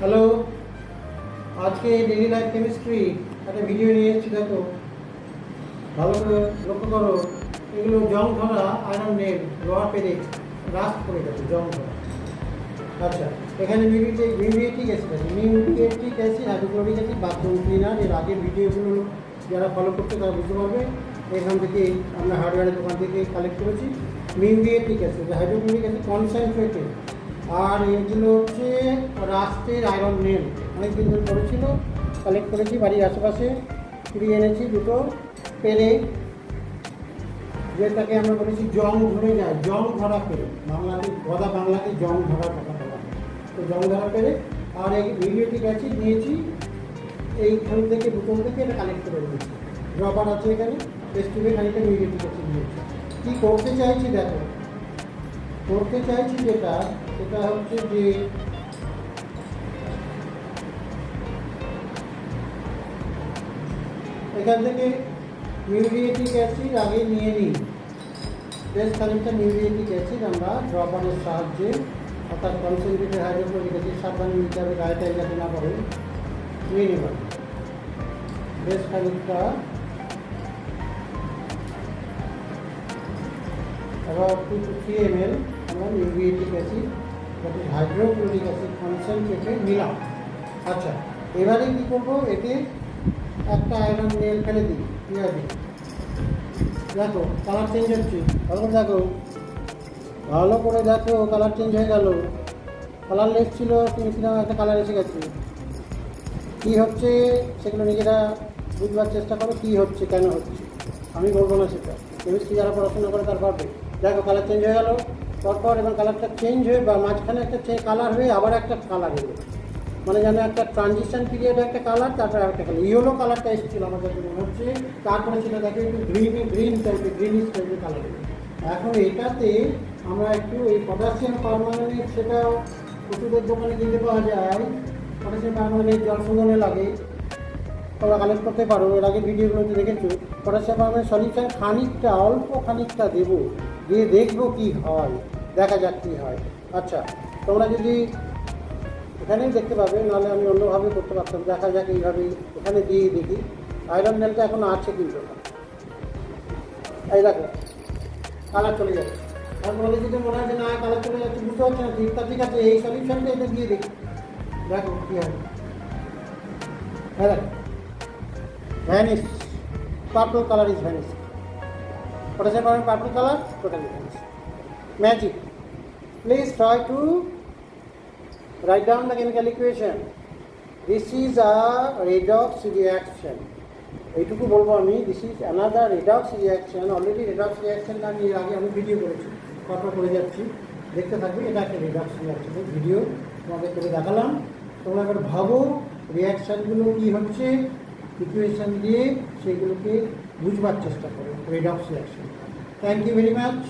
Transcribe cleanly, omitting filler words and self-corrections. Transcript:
Hello, আজকে daily life chemistry একটা video নিয়ে এসেছি। দেখো, ভালো করে লক্ষ্য করো। এগুলো জং ধরা আয়রন নেট, লোহা পেরে রাস্ট করে গেছে, জং ধরা। আচ্ছা, এখানে মিউরিয়েটিক অ্যাসিড আছে। Muriatic acid, hydrochloric acid, bathroom cleaner. এর আগের ভিডিওগুলো যারা ফলো করছে তারা বুঝতে পারবে। এখান থেকে আমরা হার্ডওয়্যারের দোকান থেকে কালেক্ট করেছি muriatic acid, hydrochloric acid concentrated. আর এগুলো হচ্ছে রাস্টের আয়রন নেল, অনেক দিন ধরে পড়েছিল, কালেক্ট করেছি বাড়ির আশেপাশে, ফিরিয়ে এনেছি দুটো পেরে, যেটাকে আমরা বলেছি জং ধরে যায়, জং ধরা পেরে। বাংলাতে জং ধরার কথা বলা হয়। তো জং ধরা পেরে আর এই মিউরিয়েটিক অ্যাসিড নিয়েছি এইখান থেকে, বোতল থেকে এটা কালেক্ট করে নিয়েছি। রবার আছে এখানে, টেস্টিভে খানিকটা মিউরিয়েটিক অ্যাসিড নিয়েছি। কী করতে চাইছি দেখো, করতে চাইছি যেটা, সেটা হচ্ছে যে এখান থেকে মিউরিয়েটিক অ্যাসিড আগে নিয়ে নিই। বেশ খানিকটা মিউরিয়েটিক অ্যাসিড আমরা ড্রপারের সাহায্যে, অর্থাৎ কনসেন্ট্রেটেড হাইড্রোক্লোরিক অ্যাসিড, সাবধানে নিতে হবে, গায়ে টাই যাতে না পড়ে, নিয়ে নেব। বেশ খানিকটা about 2 to 3 ml আমরা muriatic acid, hydrochloric acid concentrated নিলাম। আচ্ছা, এবারে কী করবো, এতে একটা আয়রন নেল ফেলে দিই, দিই। দেখো কালার চেঞ্জ হচ্ছে, ভালো করে দেখো, ভালো করে দেখো, কালার চেঞ্জ হয়ে গেল। কালারলেস ছিল, কিনেছিলাম, একটা কালার এসে গেছে। কী হচ্ছে সেগুলো নিজেরা বুঝবার চেষ্টা করো, কী হচ্ছে, কেন হচ্ছে। আমি বলবো না সেটা, কেমিস্ট্রি যারা পড়াশোনা করে তার পারবে। দেখো কালার চেঞ্জ হয়ে গেল, পরপর, এবং কালারটা চেঞ্জ হয়ে বা মাঝখানে একটা কালার হয়ে আবার একটা কালার এলো, মানে যেন একটা ট্রানজিশন পিরিয়ডে একটা কালার, তারপরে একটা কালার, ইয়েলো কালারটা এসেছিল আমার কাছে মনে হচ্ছে। তারপরে সেটা দেখো একটু গ্রিন টাইপের, গ্রিনিশ টাইপের কালার। এখন এটাতে আমরা একটু এই পটাশিয়াম পারমাঙ্গানেট, সেটা ওষুধের দোকানে কিনতে পাওয়া যায়। পটাশিয়াম পারমাঙ্গানেট জল শোধনে লাগে, তোমরা কালেক্ট করতে পারো, এর আগে ভিডিওগুলোতে দেখেছো। পটাশিয়াম পারমাঙ্গানেট সলিউশন খানিকটা, অল্প খানিকটা দেবো, দিয়ে দেখবো কী হয়, দেখা যাক কী হয়। আচ্ছা, তোমরা যদি এখানেই দেখতে পাবে, নাহলে আমি অন্যভাবে করতে পারতাম। দেখা যাক এইভাবেই এখানে দিয়ে দেখি। আয়রন নেলটা এখন আছে কিন্তু, এই দেখো কালার চলে যাচ্ছে। আর বলে যদি মনে হয় যে না কালার চলে যাচ্ছে, বুঝতে পারছি না ঠিক আছে, এই সলিউশনটা এটা দিয়ে দেখি, দেখো কী হয়। হ্যাঁ দেখো, vanish, purple colour is vanish. Potassium purple colour totally vanish, magic. Please try to write down the chemical equation. This is a redox reaction. এইটুকু বলবো আমি, this is another redox reaction. Already redox reaction আমি এর আগে video করেছি, তারপর করে যাচ্ছি, দেখতে থাকবে। এটা একটা রেডক্স রিয়াকশনের ভিডিও তোমাদের করে দেখালাম। তোমরা এবার ভাবো রিয়াকশানগুলো কী হচ্ছে, ইকুয়েশন দিয়ে সেগুলোকে বুঝবার চেষ্টা করো, redox reaction. Thank you very much.